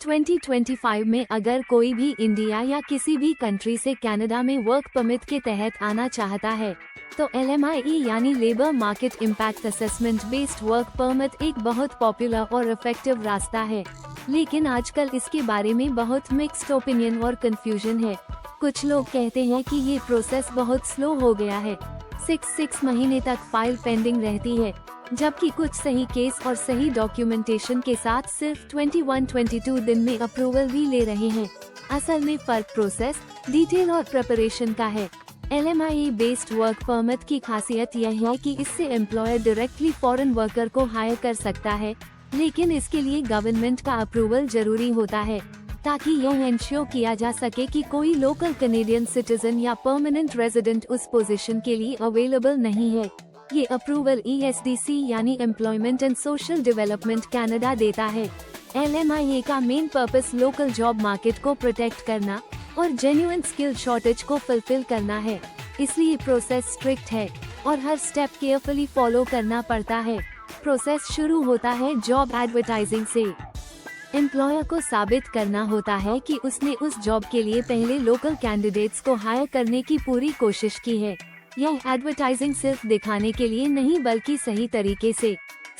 2025 में अगर कोई भी इंडिया या किसी भी कंट्री से कनाडा में वर्क परमिट के तहत आना चाहता है तो LMIE यानी labour market impact assessment based work permit एक बहुत पॉपुलर और इफेक्टिव रास्ता है। लेकिन आजकल इसके बारे में बहुत मिक्स्ड ओपिनियन और कंफ्यूजन है। कुछ लोग कहते हैं कि ये प्रोसेस बहुत स्लो हो गया है, 6 महीने तक फाइल पेंडिंग रहती है, जबकि कुछ सही केस और सही डॉक्यूमेंटेशन के साथ सिर्फ 21-22 दिन में अप्रूवल भी ले रहे हैं। असल में फर्क प्रोसेस, डिटेल और प्रिपरेशन का है। LMIE बेस्ड वर्क परमिट की खासियत यह है कि इससे एम्प्लॉयर डायरेक्टली फॉरेन वर्कर को हायर कर सकता है, लेकिन इसके लिए गवर्नमेंट का अप्रूवल जरूरी होता है ताकि यह इंश्योर किया जा सके कि कोई लोकल कनेडियन सिटीजन या परमानेंट रेजिडेंट उस पोजीशन के लिए अवेलेबल नहीं है। ये अप्रूवल ESDC यानी employment and social development Canada देता है। LMIE का main purpose local job market को प्रोटेक्ट करना और जेन्युइन स्किल शॉर्टेज को फुलफिल करना है। इसलिए प्रोसेस स्ट्रिक्ट है और हर स्टेप केयरफुली फॉलो करना पड़ता है। प्रोसेस शुरू होता है जॉब एडवर्टाइजिंग से। एम्प्लॉयर को साबित करना होता है कि उसने उस जॉब के लिए पहले लोकल कैंडिडेट्स को हायर करने की पूरी कोशिश की है। यह एडवर्टाइजिंग सिर्फ दिखाने के लिए नहीं बल्कि सही तरीके से,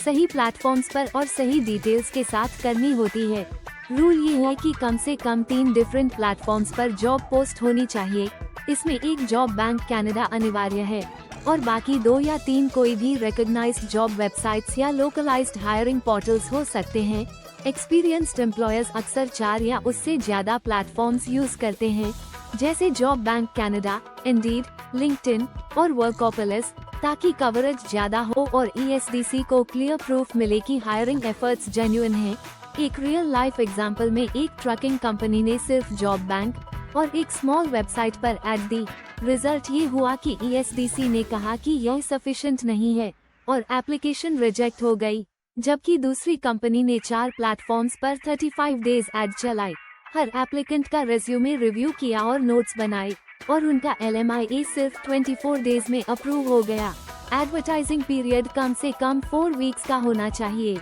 सही प्लेटफॉर्म्स पर और सही डिटेल्स के साथ करनी होती है। रूल ये है कि कम से कम 3 डिफरेंट प्लेटफॉर्म्स पर जॉब पोस्ट होनी चाहिए। इसमें एक जॉब बैंक कनाडा अनिवार्य है और बाकी 2 या 3 कोई भी रिकॉग्नाइज्ड जॉब वेबसाइट्स या लोकलाइज्ड हायरिंग पोर्टल्स हो सकते हैं। एक्सपीरियंस्ड एम्प्लॉयर्स अक्सर 4 या उससे ज्यादा प्लेटफॉर्म्स यूज करते हैं, जैसे job bank Canada, Indeed, LinkedIn और वर्कोपोलिस, ताकि कवरेज ज्यादा हो और ESDC को क्लियर प्रूफ मिले कि हायरिंग एफर्ट्स जेन्युइन हैं। एक रियल लाइफ एग्जांपल में एक ट्रकिंग कंपनी ने सिर्फ जॉब बैंक और एक स्मॉल वेबसाइट पर ऐड दी। रिजल्ट ये हुआ कि ESDC ने कहा कि यह सफिशिएंट नहीं है और एप्लीकेशन रिजेक्ट हो गई, जबकि दूसरी कंपनी ने 4 प्लेटफॉर्म्स पर 35 डेज ऐड चलाई। हर एप्लीकेंट का रेज्यूमे रिव्यू किया और नोट्स बनाए और उनका LMIE सिर्फ 24 डेज में अप्रूव हो गया। एडवर्टाइजिंग पीरियड कम से कम 4 वीक्स का होना चाहिए।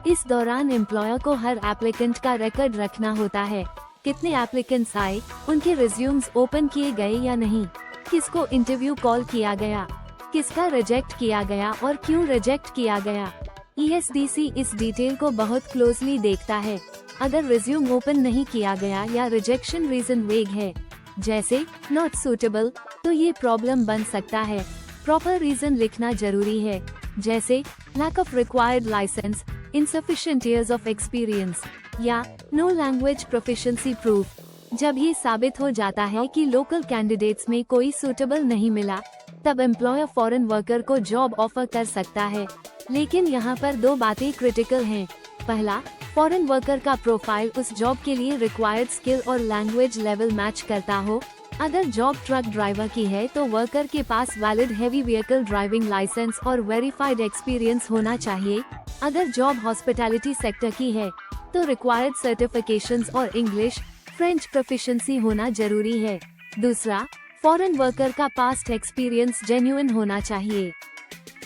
इस दौरान एम्प्लॉयर को हर एप्लीकेंट का रिकॉर्ड रखना होता है। कितने एप्लीकेंट्स आए, उनके रिज्यूम्स ओपन किए गए या नहीं, किसको इंटरव्यू कॉल किया गया, किसका रिजेक्ट किया गया और क्यों रिजेक्ट किया गया। ESDC इस डिटेल को बहुत क्लोजली देखता है। अगर रिज्यूम ओपन नहीं किया गया या रिजेक्शन रीजन वेग है, जैसे नॉट सूटेबल, तो ये प्रॉब्लम बन सकता है। प्रॉपर रीजन लिखना जरूरी है, जैसे lack of required license, insufficient years of experience या no language proficiency proof। जब ये साबित हो जाता है कि लोकल कैंडिडेट्स में कोई सुटेबल नहीं मिला, तब एम्प्लॉयर फॉरेन वर्कर को जॉब ऑफर कर सकता है। लेकिन यहाँ पर 2 बातें क्रिटिकल हैं। पहला, फॉरेन वर्कर का प्रोफाइल उस जॉब के लिए रिक्वायर्ड स्किल और लैंग्वेज लेवल मैच करता हो। अगर जॉब ट्रक ड्राइवर की है तो वर्कर के पास valid heavy vehicle driving licence और वेरीफाइड एक्सपीरियंस होना चाहिए। अगर जॉब हॉस्पिटैलिटी सेक्टर की है तो रिक्वायर्ड सर्टिफिकेशंस और इंग्लिश, फ्रेंच प्रोफिशिएंसी होना जरूरी है। दूसरा, फॉरेन वर्कर का पास्ट एक्सपीरियंस जेन्युइन होना चाहिए।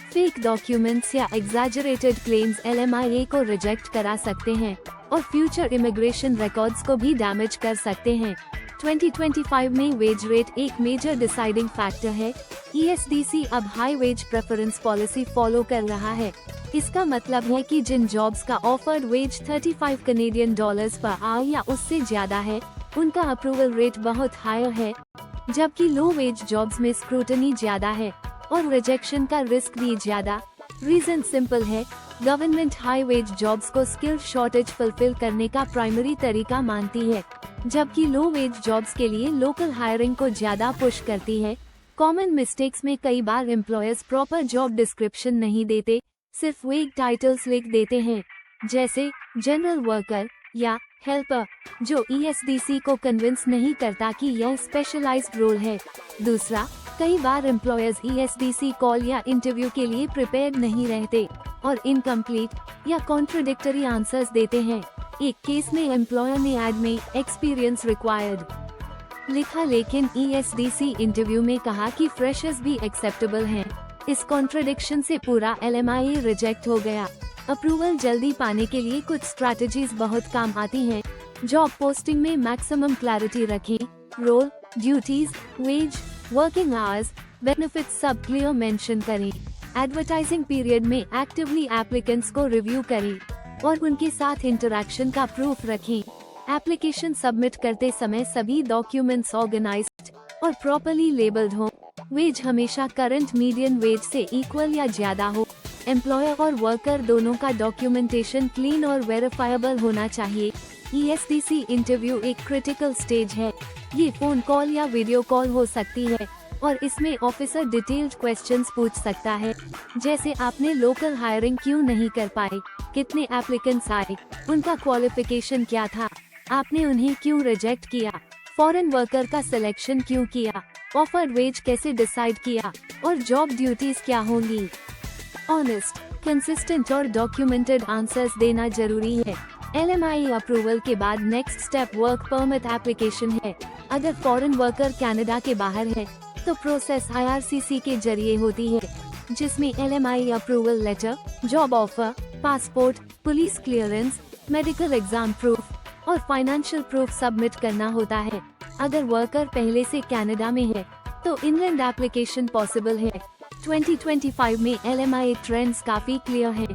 फेक डॉक्यूमेंट्स या एग्जैजरेटेड क्लेम्स LMIE को रिजेक्ट करा सकते हैं और फ्यूचर इमिग्रेशन रिकॉर्ड्स को भी डैमेज कर सकते हैं। 2025 में वेज रेट एक मेजर डिसाइडिंग फैक्टर है। ESDC अब high wage preference policy follow कर रहा है। इसका मतलब है कि जिन जॉब्स का offered wage 35 Canadian dollars per hour या उससे ज्यादा है, उनका अप्रूवल रेट बहुत हाई है, जबकि लो वेज जॉब्स में स्क्रूटनी ज्यादा है और रिजेक्शन का रिस्क भी ज्यादा। रीजन सिंपल है, गवर्नमेंट हाई वेज जॉब्स को स्किल शॉर्टेज फुलफिल करने का प्राइमरी तरीका मानती है, जबकि लो वेज जॉब्स के लिए लोकल हायरिंग को ज्यादा पुश करती है। कॉमन मिस्टेक्स में कई बार एम्प्लॉयर्स प्रॉपर जॉब डिस्क्रिप्शन नहीं देते, सिर्फ वेग टाइटल्स लिख देते हैं, जैसे जनरल वर्कर या हेल्पर, जो ESDC को कन्विंस नहीं करता कि यह स्पेशलाइज्ड रोल है। दूसरा, कई बार एम्प्लॉयर्स ESDC कॉल या इंटरव्यू के लिए प्रिपेयर्ड नहीं रहते और इनकम्प्लीट या कॉन्ट्रडिक्टरी आंसर्स देते हैं। एक केस में एम्प्लॉयर ने ऐड में एक्सपीरियंस रिक्वायर्ड लिखा, लेकिन ESDC इंटरव्यू में कहा कि फ्रेशर्स भी एक्सेप्टेबल हैं। इस कॉन्ट्रडिक्शन से पूरा LMIE रिजेक्ट हो गया। अप्रूवल जल्दी पाने के लिए कुछ स्ट्रैटेजीज बहुत काम आती हैं। जॉब पोस्टिंग में मैक्सिमम क्लैरिटी रखें। Role, duties, wage, working hours, benefits सब क्लियर मेंशन करें। एडवर्टाइजिंग पीरियड में एक्टिवली एप्लीकेंट्स को रिव्यू करें और उनके साथ इंटरैक्शन का प्रूफ रखें। एप्लीकेशन सबमिट करते समय सभी डॉक्यूमेंट्स ऑर्गेनाइज्ड और प्रॉपर्ली लेबल्ड हो। वेज हमेशा करंट मीडियन वेज से इक्वल या ज्यादा हो। एम्प्लॉयर और वर्कर दोनों का डॉक्यूमेंटेशन क्लीन और वेरीफाएबल होना चाहिए। ESDC इंटरव्यू एक क्रिटिकल स्टेज है। ये फोन कॉल या वीडियो कॉल हो सकती है और इसमें ऑफिसर डिटेल्ड क्वेश्चंस पूछ सकता है, जैसे आपने लोकल हायरिंग क्यों नहीं कर पाए, कितने एप्लीकेंट्स आए, उनका क्वालिफिकेशन क्या था, आपने उन्हें क्यों रिजेक्ट किया, फॉरेन वर्कर का सिलेक्शन क्यों किया, ऑफर्ड वेज कैसे डिसाइड किया और जॉब ड्यूटीज क्या होंगी। ऑनेस्ट, कंसिस्टेंट और डॉक्यूमेंटेड आंसर्स देना जरूरी है। LMIE अप्रूवल के बाद next step work permit application है। अगर फॉरेन वर्कर कनाडा के बाहर है तो प्रोसेस IRCC के जरिए होती है, जिसमें LMIE approval letter, job offer, passport, police clearance, medical exam proof और फाइनेंशियल प्रूफ सबमिट करना होता है। अगर वर्कर पहले से कनाडा में है तो इनलैंड एप्लीकेशन पॉसिबल है। 2025 में LMIE ट्रेंड्स काफी क्लियर है।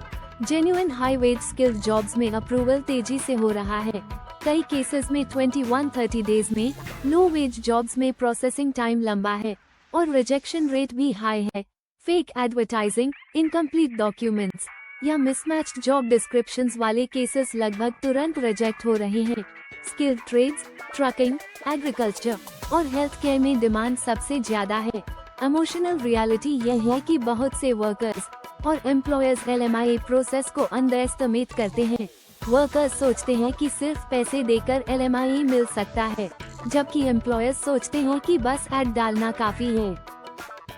Genuine high wage skilled jobs में अप्रूवल तेजी से हो रहा है। कई केसेस में 21-30 डेज में, लो वेज जॉब्स में प्रोसेसिंग टाइम लंबा है और रिजेक्शन रेट भी हाई है। फेक एडवर्टाइजिंग, इनकम्प्लीट डॉक्यूमेंट्स या मिसमैच्ड जॉब डिस्क्रिप्शंस वाले केसेस लगभग तुरंत रिजेक्ट हो रहे हैं। स्किल्ड ट्रेड्स, ट्रकिंग, एग्रीकल्चर और हेल्थ केयर में डिमांड सबसे ज्यादा है। इमोशनल रियलिटी यह है कि बहुत से वर्कर्स और एम्प्लॉयर्स LMIE प्रोसेस को अंडर एस्टिमेट करते हैं। वर्कर्स सोचते हैं कि सिर्फ पैसे देकर LMIE मिल सकता है, जबकि एम्प्लॉयर्स सोचते हैं कि बस ऐड डालना काफी है।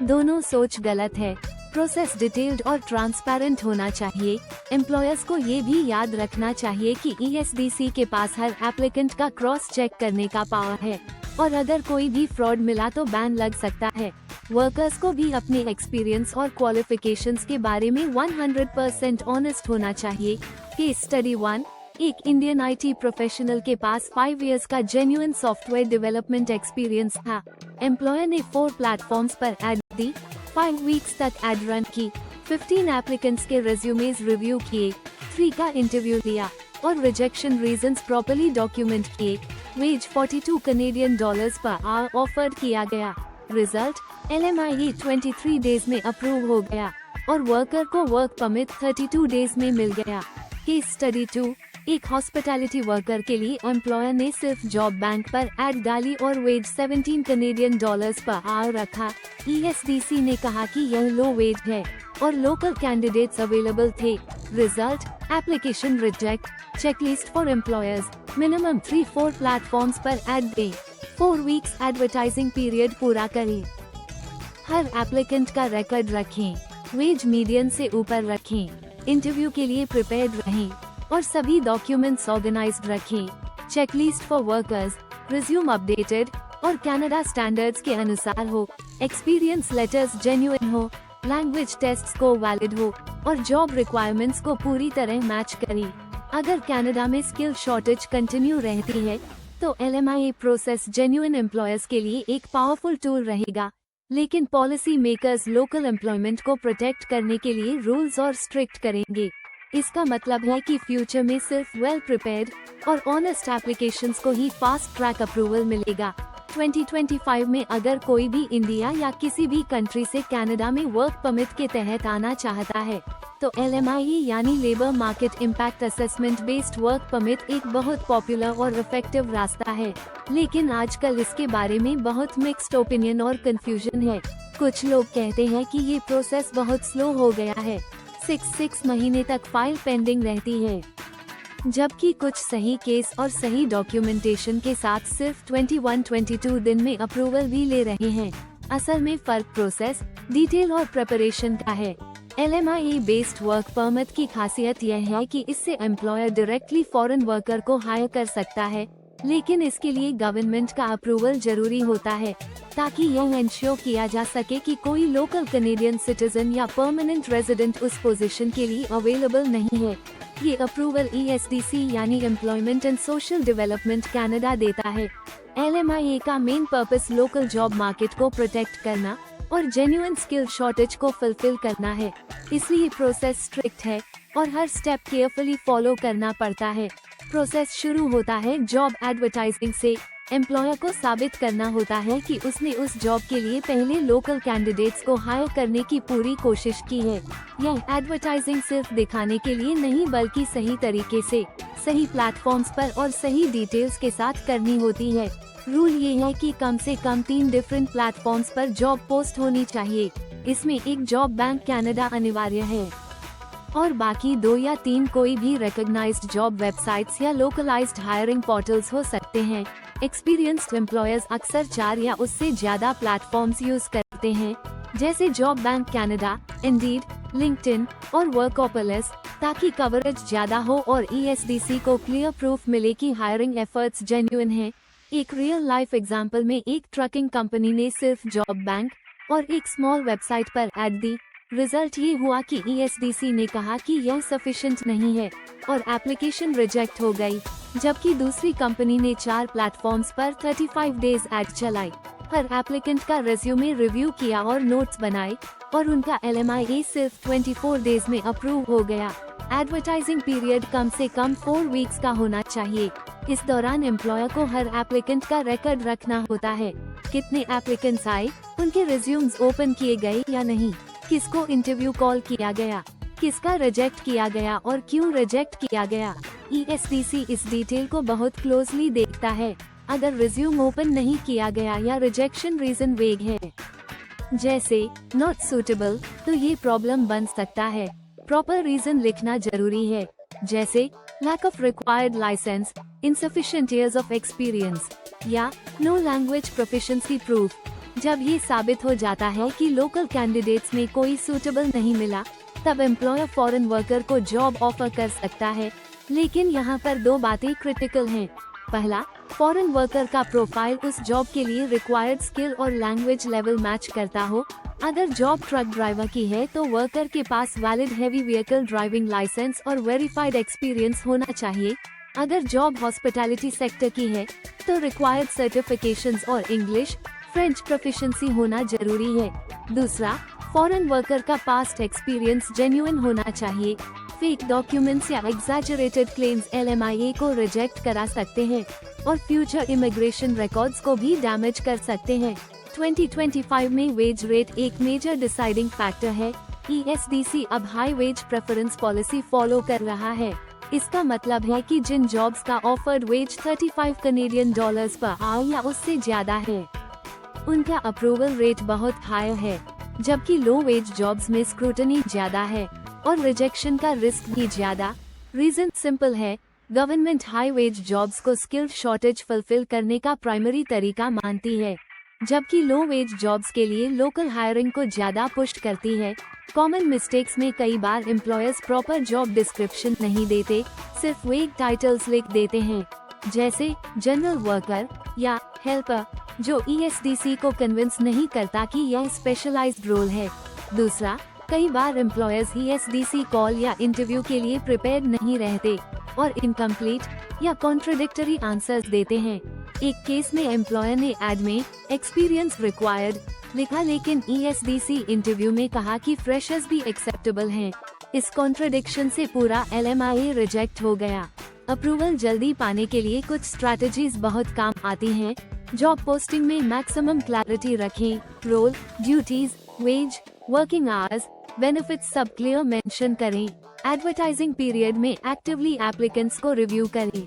दोनों सोच गलत है। प्रोसेस डिटेल्ड और ट्रांसपेरेंट होना चाहिए। एम्प्लॉयर्स को ये भी याद रखना चाहिए कि ESDC के पास हर एप्लीकेंट का क्रॉस चेक करने का पावर है और अगर कोई भी फ्रॉड मिला तो बैन लग सकता है। वर्कर्स को भी अपने एक्सपीरियंस और क्वालिफिकेशंस के बारे में 100% ऑनेस्ट होना चाहिए। केस स्टडी 1, एक इंडियन IT प्रोफेशनल के पास 5 इयर्स का जेन्युइन सॉफ्टवेयर डेवलपमेंट एक्सपीरियंस था। एम्प्लॉयर ने 4 प्लेटफॉर्म्स पर एड दी, 5 वीक्स तक एड रन की, 15 एप्लीकेंट्स के रेज्यूमेज रिव्यू किए, 3 का इंटरव्यू लिया और रिजेक्शन रीजंस प्रॉपर्ली डॉक्यूमेंट किए। वेज $42 पर आवर ऑफर्ड किया गया। रिजल्ट, LMIE 23 डेज में अप्रूव हो गया और वर्कर को वर्क परमिट 32 डेज में मिल गया। केस स्टडी 2, एक हॉस्पिटैलिटी वर्कर के लिए एम्प्लॉयर ने सिर्फ जॉब बैंक पर एड डाली और वेज $17 पर आवर रखा। ESDC ने कहा कि यह लो वेज है और लोकल कैंडिडेट्स अवेलेबल थे। Result, application reject, checklist for employers, minimum 3-4 platforms पर एड दें, 4 वीक्स एडवर्टाइजिंग पीरियड पूरा करें। हर एप्लीकेंट का रिकॉर्ड रखें, वेज मीडियन से ऊपर रखें, इंटरव्यू के लिए प्रिपेयर्ड रहें और सभी डॉक्यूमेंट्स ऑर्गेनाइज्ड रखें। Checklist for workers, resume updated और कनाडा स्टैंडर्ड्स के अनुसार हो, एक्सपीरियंस लेटर्स जेन्युइन हो, लैंग्वेज टेस्ट्स को वैलिड हो और जॉब रिक्वायरमेंट्स को पूरी तरह मैच करें। अगर कनाडा में स्किल शॉर्टेज कंटिन्यू रहती है तो LMIE प्रोसेस जेन्युइन एम्प्लॉयर्स के लिए एक पावरफुल टूल रहेगा, लेकिन पॉलिसी मेकर्स लोकल एम्प्लॉयमेंट को प्रोटेक्ट करने के लिए रूल्स और स्ट्रिक्ट करेंगे। इसका मतलब है कि फ्यूचर में सिर्फ वेल प्रिपेयर्ड और ऑनेस्ट एप्लीकेशंस को ही फास्ट ट्रैक अप्रूवल मिलेगा। 2025 में अगर कोई भी इंडिया या किसी भी कंट्री से कनाडा में वर्क परमिट के तहत आना चाहता है तो LMIE यानी labour market impact assessment based work permit एक बहुत पॉपुलर और इफेक्टिव रास्ता है, लेकिन आजकल इसके बारे में बहुत मिक्स्ड ओपिनियन और कंफ्यूजन है। कुछ लोग कहते हैं कि ये प्रोसेस बहुत स्लो हो गया है, 6 महीने तक फाइल पेंडिंग रहती है, जबकि कुछ सही केस और सही डॉक्यूमेंटेशन के साथ सिर्फ 21-22 दिन में अप्रूवल भी ले रहे हैं। असल में फर्क प्रोसेस, डिटेल और प्रिपरेशन का है। LMIE बेस्ड वर्क परमिट की खासियत यह है कि इससे एम्प्लॉयर डायरेक्टली फॉरेन वर्कर को हायर कर सकता है लेकिन इसके लिए गवर्नमेंट का अप्रूवल जरूरी होता है, ताकि यह इंश्योर किया जा सके कि कोई लोकल कनेडियन सिटीजन या परमानेंट रेजिडेंट उस पोजीशन के लिए अवेलेबल नहीं है। ये अप्रूवल ESDC यानी employment and social development Canada देता है। LMIA का main purpose local job market को प्रोटेक्ट करना और जेन्युइन स्किल शॉर्टेज को फुलफिल करना है, इसलिए प्रोसेस स्ट्रिक्ट है और हर स्टेप केयरफुली फॉलो करना पड़ता है। प्रोसेस शुरू होता है जॉब एडवर्टाइजिंग से। एम्प्लॉयर को साबित करना होता है कि उसने उस जॉब के लिए पहले लोकल कैंडिडेट्स को हायर करने की पूरी कोशिश की है। यह एडवर्टाइजिंग सिर्फ दिखाने के लिए नहीं, बल्कि सही तरीके से, सही प्लेटफॉर्म्स पर और सही डिटेल्स के साथ करनी होती है। रूल ये है कि कम से कम 3 डिफरेंट प्लेटफॉर्म्स पर जॉब पोस्ट होनी चाहिए। इसमें एक जॉब बैंक कनाडा अनिवार्य है और बाकी 2 या 3 कोई भी रिकॉग्नाइज्ड जॉब वेबसाइट्स या लोकलाइज्ड हायरिंग पोर्टल्स हो सकते हैं। एक्सपीरियंस्ड एम्प्लॉयर्स अक्सर 4 या उससे ज्यादा प्लेटफॉर्म्स यूज करते हैं, जैसे job bank Canada, Indeed, LinkedIn और वर्कोपोलिस, ताकि कवरेज ज्यादा हो और ESDC को क्लियर प्रूफ मिले कि हायरिंग एफर्ट्स जेन्युइन हैं। एक रियल लाइफ एग्जांपल में एक ट्रकिंग कंपनी ने सिर्फ जॉब बैंक और एक स्मॉल वेबसाइट पर ऐड दी। रिजल्ट ये हुआ कि ESDC ने कहा कि यह सफिशिएंट नहीं है और एप्लीकेशन रिजेक्ट हो गई, जबकि दूसरी कंपनी ने 4 प्लेटफॉर्म्स पर 35 डेज ऐड चलाई। हर एप्लीकेंट का रेज्यूमे रिव्यू किया और नोट्स बनाए और उनका LMIA सिर्फ 24 डेज में अप्रूव हो गया। एडवर्टाइजिंग पीरियड कम से कम 4 वीक्स का होना चाहिए। इस दौरान एम्प्लॉयर को हर एप्लीकेंट का रिकॉर्ड रखना होता है। कितने एप्लीकेंट्स आए, उनके रिज्यूम्स ओपन किए गए या नहीं, किसको इंटरव्यू कॉल किया गया, किसका रिजेक्ट किया गया और क्यों रिजेक्ट किया गया। ESDC इस डिटेल को बहुत क्लोजली देखता है। अगर रिज्यूम ओपन नहीं किया गया या रिजेक्शन रीजन वेग है, जैसे नॉट सूटेबल, तो ये प्रॉब्लम बन सकता है। प्रॉपर रीजन लिखना जरूरी है, जैसे lack of required license, insufficient years of experience या no language proficiency proof। जब ये साबित हो जाता है कि लोकल कैंडिडेट्स में कोई सूटेबल नहीं मिला, तब एम्प्लॉयर फॉरेन वर्कर को जॉब ऑफर कर सकता है। लेकिन यहाँ पर 2 बातें क्रिटिकल हैं। पहला, फॉरेन वर्कर का प्रोफाइल उस जॉब के लिए रिक्वायर्ड स्किल और लैंग्वेज लेवल मैच करता हो। अगर जॉब ट्रक ड्राइवर की है तो वर्कर के पास valid heavy vehicle driving licence और वेरीफाइड एक्सपीरियंस होना चाहिए। अगर जॉब हॉस्पिटैलिटी सेक्टर की है तो रिक्वायर्ड सर्टिफिकेशंस और इंग्लिश, फ्रेंच प्रोफिशिएंसी होना जरूरी है। दूसरा, फॉरेन वर्कर का पास्ट एक्सपीरियंस जेन्युइन होना चाहिए। फेक डॉक्यूमेंट्स या एग्जैजरेटेड क्लेम्स LMIA को रिजेक्ट करा सकते हैं और फ्यूचर इमिग्रेशन रिकॉर्ड्स को भी डैमेज कर सकते हैं। 2025 में वेज रेट एक मेजर डिसाइडिंग फैक्टर है। ESDC अब high wage preference policy follow कर रहा है। इसका मतलब है कि जिन जॉब्स का offered wage 35 Canadian dollars per hour या उससे ज्यादा है, उनका अप्रूवल रेट बहुत हाई है, जबकि लो वेज जॉब्स में स्क्रूटनी ज्यादा है और रिजेक्शन का रिस्क भी ज्यादा। रीजन सिंपल है, गवर्नमेंट हाई वेज जॉब्स को स्किल शॉर्टेज फुलफिल करने का प्राइमरी तरीका मानती है, जबकि लो वेज जॉब्स के लिए लोकल हायरिंग को ज्यादा पुश करती है। कॉमन मिस्टेक्स में कई बार एम्प्लॉयर्स प्रॉपर जॉब डिस्क्रिप्शन नहीं देते, सिर्फ वेग टाइटल्स लिख देते हैं, जैसे जनरल वर्कर या हेल्पर, जो ESDC को कन्विंस नहीं करता कि यह स्पेशलाइज्ड रोल है। दूसरा, कई बार एम्प्लॉयर्स ESDC कॉल या इंटरव्यू के लिए प्रिपेयर्ड नहीं रहते और इनकम्प्लीट या कॉन्ट्रडिक्टरी आंसर्स देते हैं। एक केस में एम्प्लॉयर ने ऐड में एक्सपीरियंस रिक्वायर्ड लिखा, लेकिन ESDC इंटरव्यू में कहा कि फ्रेशर्स भी एक्सेप्टेबल हैं। इस कॉन्ट्रडिक्शन से पूरा LMIA रिजेक्ट हो गया। अप्रूवल जल्दी पाने के लिए कुछ स्ट्रैटेजीज बहुत काम आती हैं। जॉब पोस्टिंग में मैक्सिमम क्लैरिटी रखें, role, duties, wage, working hours, benefits सब क्लियर मेंशन करें। एडवर्टाइजिंग पीरियड में एक्टिवली एप्लीकेंट्स को रिव्यू करें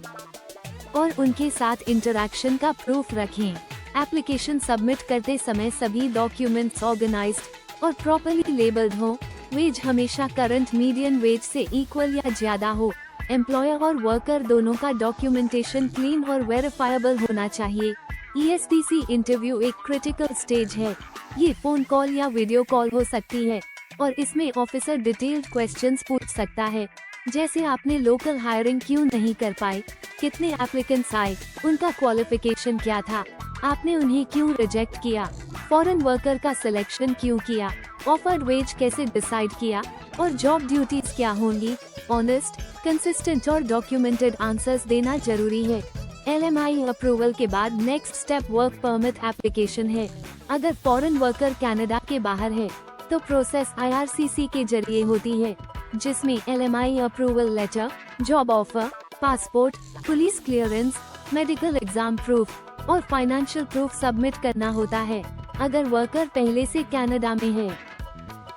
और उनके साथ इंटरैक्शन का प्रूफ रखें। एप्लीकेशन सबमिट करते समय सभी डॉक्यूमेंट्स ऑर्गेनाइज्ड और प्रॉपर्ली लेबल्ड हो। वेज हमेशा करंट मीडियन वेज से इक्वल या ज्यादा हो। एम्प्लॉयर और वर्कर दोनों का डॉक्यूमेंटेशन क्लीन और वेरीफाएबल होना चाहिए। ESDC इंटरव्यू एक क्रिटिकल स्टेज है। ये फोन कॉल या वीडियो कॉल हो सकती है और इसमें ऑफिसर डिटेल्ड क्वेश्चंस पूछ सकता है। जैसे आपने लोकल हायरिंग क्यों नहीं कर पाए, कितने एप्लीकेंट्स आए, उनका क्वालिफिकेशन क्या था, आपने उन्हें क्यों रिजेक्ट किया, फॉरेन वर्कर का सिलेक्शन क्यों किया, ऑफर्ड वेज कैसे डिसाइड किया और जॉब ड्यूटीज क्या होंगी। ऑनेस्ट, कंसिस्टेंट और डॉक्यूमेंटेड आंसर्स देना जरूरी है। LMI अप्रूवल के बाद next step work permit application है। अगर फॉरेन वर्कर कनाडा के बाहर है तो प्रोसेस IRCC के जरिए होती है, जिसमें LMI approval letter, job offer, passport, police clearance, medical exam proof और फाइनेंशियल प्रूफ सबमिट करना होता है। अगर वर्कर पहले से कनाडा में है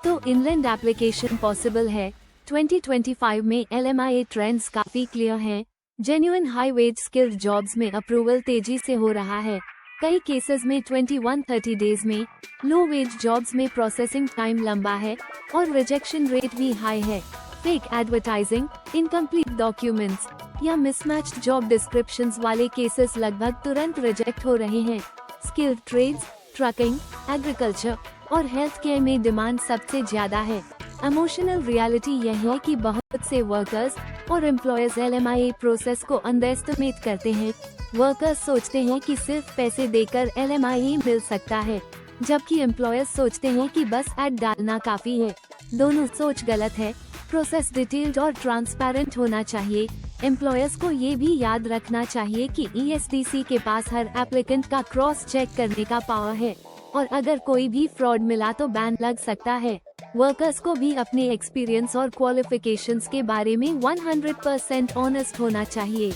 तो इनलैंड एप्लीकेशन पॉसिबल है। 2025 में LMI ट्रेंड्स काफी क्लियर हैं। Genuine high wage skilled jobs में अप्रूवल तेजी से हो रहा है। कई केसेस में 21-30 डेज में, लो वेज जॉब्स में प्रोसेसिंग टाइम लंबा है और रिजेक्शन रेट भी हाई है। फेक एडवर्टाइजिंग, इनकम्प्लीट डॉक्यूमेंट्स या मिसमैच्ड जॉब डिस्क्रिप्शंस वाले केसेस लगभग तुरंत रिजेक्ट हो रहे हैं। स्किल्ड ट्रेड्स, ट्रकिंग, एग्रीकल्चर और हेल्थ केयर में डिमांड सबसे ज्यादा है। इमोशनल रियलिटी यह है कि बहुत से वर्कर्स और एम्प्लॉयर्स LMI प्रोसेस को अंडर एस्टिमेट करते हैं। वर्कर्स सोचते हैं कि सिर्फ पैसे देकर LMI मिल सकता है, जबकि एम्प्लॉयर्स सोचते हैं कि बस ऐड डालना काफी है। दोनों सोच गलत है। प्रोसेस डिटेल्ड और ट्रांसपेरेंट होना चाहिए। एम्प्लॉयर्स को ये भी याद रखना चाहिए कि ESDC के पास हर एप्लीकेंट का क्रॉस चेक करने का पावर है और अगर कोई भी फ्रॉड मिला तो बैन लग सकता है। वर्कर्स को भी अपने एक्सपीरियंस और क्वालिफिकेशंस के बारे में 100% ऑनेस्ट होना चाहिए।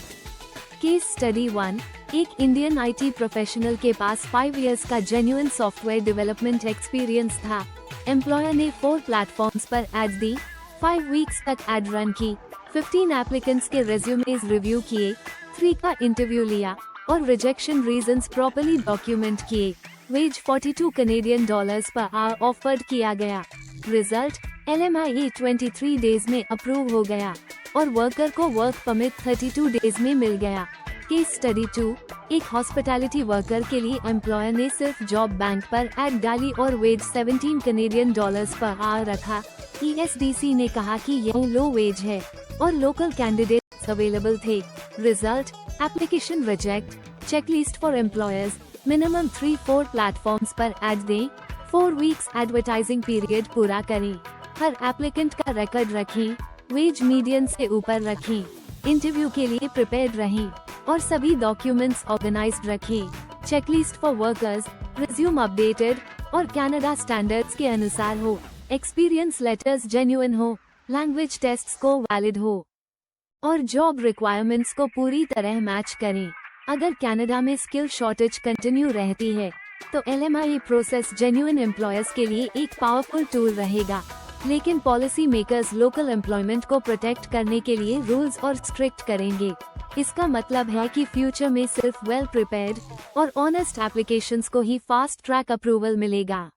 केस स्टडी 1, एक इंडियन IT प्रोफेशनल के पास 5 इयर्स का जेन्युइन सॉफ्टवेयर डेवलपमेंट एक्सपीरियंस था। एम्प्लॉयर ने 4 प्लेटफॉर्म्स पर एड दी, 5 वीक्स तक एड रन की, 15 एप्लीकेंट्स के रेज्यूमेज रिव्यू किए, 3 का इंटरव्यू लिया और रिजेक्शन रीजंस प्रॉपर्ली डॉक्यूमेंट किए। वेज $42 पर आवर ऑफर्ड किया गया। रिजल्ट, LMI 23 डेज में अप्रूव हो गया और वर्कर को वर्क परमिट 32 डेज में मिल गया। केस स्टडी 2, एक हॉस्पिटैलिटी वर्कर के लिए एम्प्लॉयर ने सिर्फ जॉब बैंक पर एड डाली और वेज $17 पर आवर रखा। ESDC ने कहा कि यह लो वेज है और लोकल कैंडिडेट्स अवेलेबल थे। Result, application reject. Checklist for employers, minimum 3-4 platforms पर एड दें, 4 वीक्स एडवर्टाइजिंग पीरियड पूरा करें, हर एप्लीकेंट का रिकॉर्ड रखें, वेज मीडियन से ऊपर रखें, इंटरव्यू के लिए प्रिपेयर्ड रहें और सभी डॉक्यूमेंट्स ऑर्गेनाइज्ड रखें। Checklist for workers, resume updated और कनाडा स्टैंडर्ड्स के अनुसार हो, एक्सपीरियंस लेटर्स जेन्युइन हो, लैंग्वेज टेस्ट्स को वैलिड हो और जॉब रिक्वायरमेंट्स को पूरी तरह मैच करें। अगर कनाडा में स्किल शॉर्टेज कंटिन्यू रहती है तो LMI प्रोसेस जेन्युइन एम्प्लॉयर्स के लिए एक पावरफुल टूल रहेगा, लेकिन पॉलिसी मेकर्स लोकल एम्प्लॉयमेंट को प्रोटेक्ट करने के लिए रूल्स और स्ट्रिक्ट करेंगे। इसका मतलब है कि फ्यूचर में सिर्फ वेल प्रिपेयर्ड और ऑनेस्ट एप्लीकेशंस को ही फास्ट ट्रैक अप्रूवल मिलेगा।